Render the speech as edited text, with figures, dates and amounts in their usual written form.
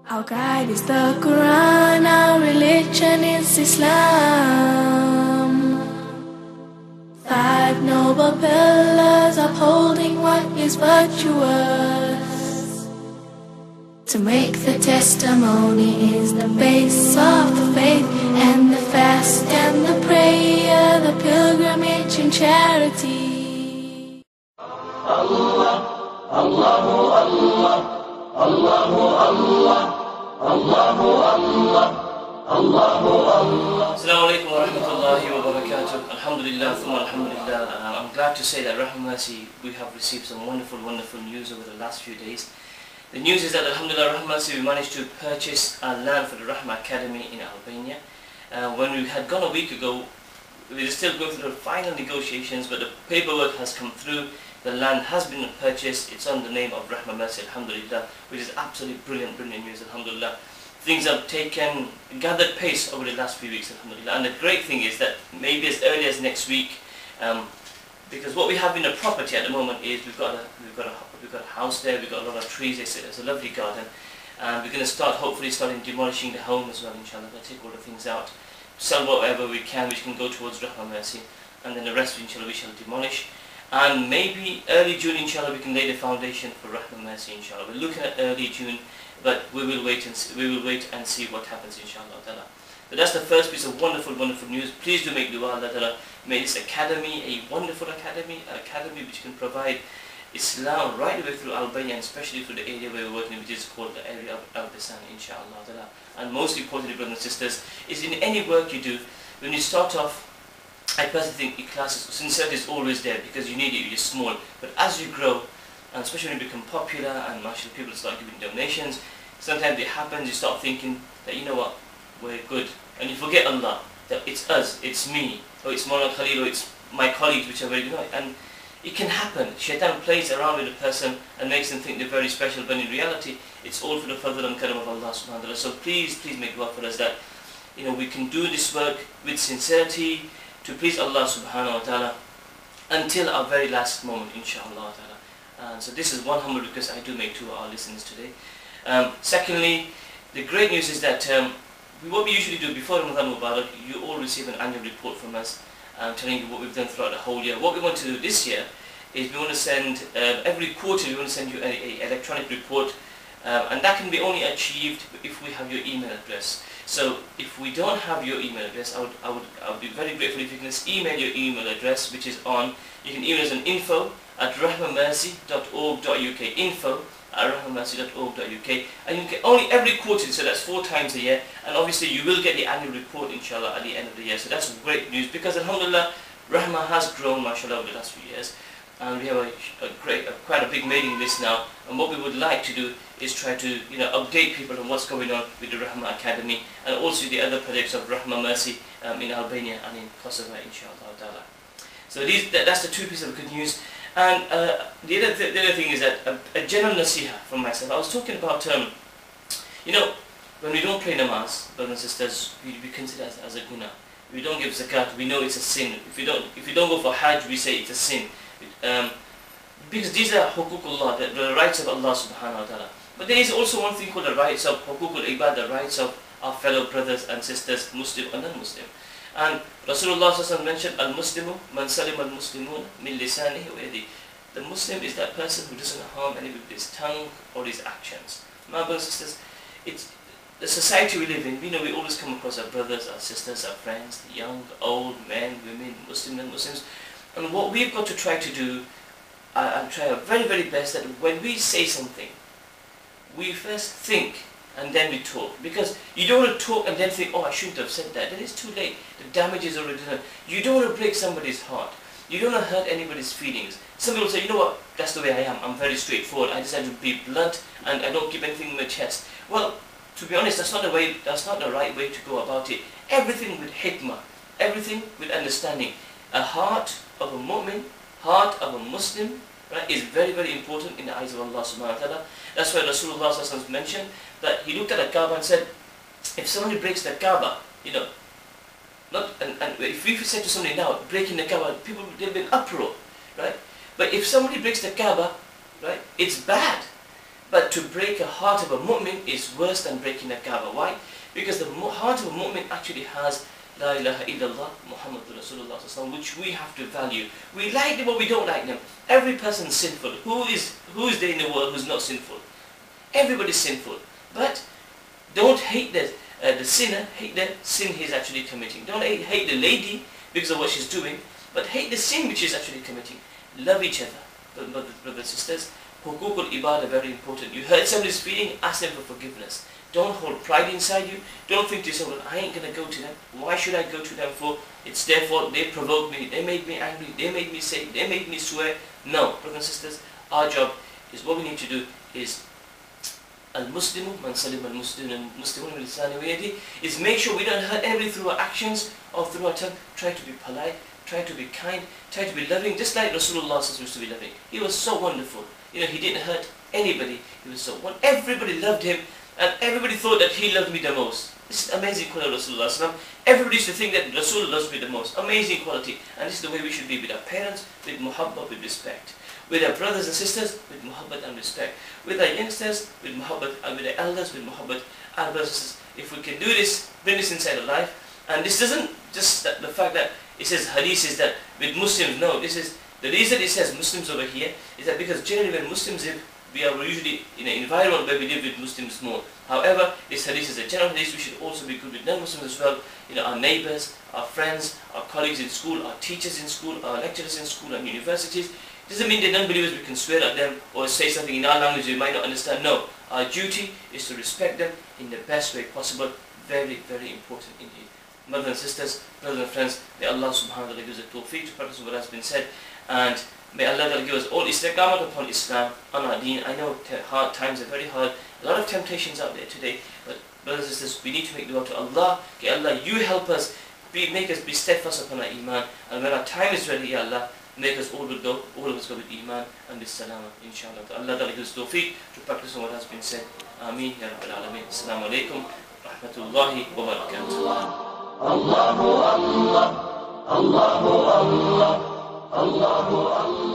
Our guide is the Quran, our religion is Islam. 5 noble pillars upholding what is virtuous. To make the testimony is the base of the faith, and the fast and the prayer, the pilgrimage and charity. Allah, Allahu Allah, Allahu Allah, Allahu Allah, Allahu Allah. Assalamu alaikum wa rahmatullahi wa barakatuh. Alhamdulillah, thumma alhamdulillah. I'm glad to say that Rahma Mercy, we have received some wonderful news over the last few days. The news is that alhamdulillah, Rahma Mercy, we managed to purchase our land for the Rahma Academy in Albania. When we had gone a week ago, we were still going through the final negotiations, but the paperwork has come through. The land has been purchased. It's on the name of Rahma Mercy, alhamdulillah, which is absolutely brilliant news, alhamdulillah. Things have gathered pace over the last few weeks, alhamdulillah. And the great thing is that maybe as early as next week, because what we have in the property at the moment is we've got a house there, we've got a lot of trees, it's a lovely garden. And we're going to hopefully start demolishing the home as well, inshallah. We'll take all the things out, sell whatever we can, which can go towards Rahma Mercy, and then the rest, inshallah, we shall demolish. And maybe early June, inshallah, we can lay the foundation for Rahma Mercy, inshallah. We're looking at early June, but we will wait and see what happens, inshallah. But that's the first piece of wonderful news. Please do make dua, Allah. May this academy a wonderful academy which can provide Islam right away through Albania, and especially through the area where we're working, which is called the area of Al-Bisan, inshallah. And most importantly, brothers and sisters, is in any work you do, when you start off, I personally think sincerity is always there, because you need it, you're small. But as you grow, and especially when you become popular and mashallah, people start giving donations, sometimes it happens, you start thinking that, you know what, we're good. And you forget Allah, that it's us, it's me, or it's Mawlana Khalil, or it's my colleagues which are very good. And it can happen. Shaitan plays around with a person and makes them think they're very special, but in reality, it's all for the fadl and karam of Allah subhanahu wa ta'ala. So please make dua for us that, we can do this work with sincerity, to please Allah subhanahu wa ta'ala until our very last moment, inshallah ta'ala. So this is one humble request I do make to our listeners today. Secondly, the great news is that what we usually do before Ramadan Mubarak, you all receive an annual report from us telling you what we've done throughout the whole year. What we want to do this year is we want to send, every quarter we want to send you an electronic report, and that can be only achieved if we have your email address. So if we don't have your email address, I would be very grateful if you can just email your email address, which is on, you can email us on info@rahmamercy.org.uk, info@rahmamercy.org.uk, and you can only every quarter, so that's 4 times a year, and obviously you will get the annual report, inshallah, at the end of the year. So that's great news, because alhamdulillah, Rahma has grown, mashallah, over the last few years. And we have quite a big mailing list now, and what we would like to do is try to update people on what's going on with the Rahma Academy, and also the other projects of Rahma Mercy in Albania and in Kosovo, inshallah. So that's the 2 pieces of good news. And the other thing is that a general nasiha from myself. I was talking about when we don't pray namaz, brothers and sisters, we consider it as a guna. We don't give zakat, we know it's a sin. If you don't go for hajj, we say it's a sin. Because these are huququllah, the rights of Allah subhanahu wa ta'ala. But there is also one thing called the rights of huququl ibad, the rights of our fellow brothers and sisters, Muslim and non-Muslim. And Rasulullah mentioned, al-Muslimu man salim al-Muslimun min lisanihi wa yadihi. The Muslim is that person who doesn't harm anyone with his tongue or his actions. My brothers and sisters, it's the society we live in. We always come across our brothers, our sisters, our friends, the young, old, men, women, Muslim and Muslims. And what we've got to try to do, and try our very best, that when we say something, we first think and then we talk. Because you don't want to talk and then think, oh, I shouldn't have said that. Then it's too late. The damage is already done. You don't want to break somebody's heart. You don't want to hurt anybody's feelings. Some people say, you know what, that's the way I am. I'm very straightforward. I just have to be blunt and I don't keep anything in my chest. Well, to be honest, that's not the right way to go about it. Everything with hikmah. Everything with understanding. A heart of a mu'min, heart of a Muslim, right, is very important in the eyes of Allah subhanahu wa ta'ala. That's why Rasulullah mentioned that he looked at the Kaaba and said, if somebody breaks the Kaaba, if we said to somebody now, breaking the Kaaba, people will be in uproar, right? But if somebody breaks the Kaaba, right, it's bad. But to break a heart of a mu'min is worse than breaking a Kaaba. Why? Because the heart of a mu'min actually has La ilaha illallah Muhammadur Rasulullah, which we have to value. We like them or we don't like them. Every person is sinful. Who is there in the world who's not sinful? Everybody's sinful. But don't hate the sinner, hate the sin he's actually committing. Don't hate the lady because of what she's doing, but hate the sin which she's actually committing. Love each other, brothers and sisters. Hukukul ibad are very important. You hurt somebody's feeling, ask them for forgiveness. Don't hold pride inside you. Don't think to yourself, well, I ain't going to go to them. Why should I go to them for? It's their fault. They provoked me. They made me angry. They made me say. They made me swear. No, brothers and sisters, our job is what we need to do is al-Muslimu man salim al-Muslimun min lisani wa yadihi, is make sure we don't hurt anybody through our actions or through our tongue. Try to be polite. Try to be kind. Try to be loving, just like Rasulullah used to be loving. He was so wonderful. He didn't hurt anybody. He was so wonderful. Everybody loved him. And everybody thought that he loved me the most. This is amazing quality of Rasulullah. Everybody used to think that Rasul loves me the most. Amazing quality. And this is the way we should be with our parents, with muhabbat, with respect. With our brothers and sisters, with muhabbat and respect. With our youngsters, with muhabbat, and with our elders, with muhabbat and brothers and sisters. If we can do this, bring this inside our life. And this doesn't just the fact that it says hadith is that with Muslims. No, this is the reason it says Muslims over here is that because generally when Muslims live, we are usually in an environment where we live with Muslims more. However, this hadith is a general hadith. We should also be good with non-Muslims as well. Our neighbors, our friends, our colleagues in school, our teachers in school, our lecturers in school and universities. It doesn't mean they're non-believers, we can swear at them or say something in our language they might not understand. No, our duty is to respect them in the best way possible. Very, very important indeed. Brothers and sisters, brothers and friends, may Allah subhanahu wa ta'ala give us the tawfiq to practice what has been said, and may Allah give us all istiqamat upon Islam, on our deen. I know hard times are very hard, a lot of temptations out there today, but brothers and sisters, we need to make dua to Allah. Okay, Allah, you help us, make us be steadfast upon our iman, and when our time is ready, Ya Allah, make us all of us go with iman and with salama, inshallah. Allah give us tawfiq to practice on what has been said. Ameen, Ya Rabbil Alameen. Assalamu alaikum, rahmatullahi wa barakatuh. Allahu Allah, Allahu Allah, Allahu Allah.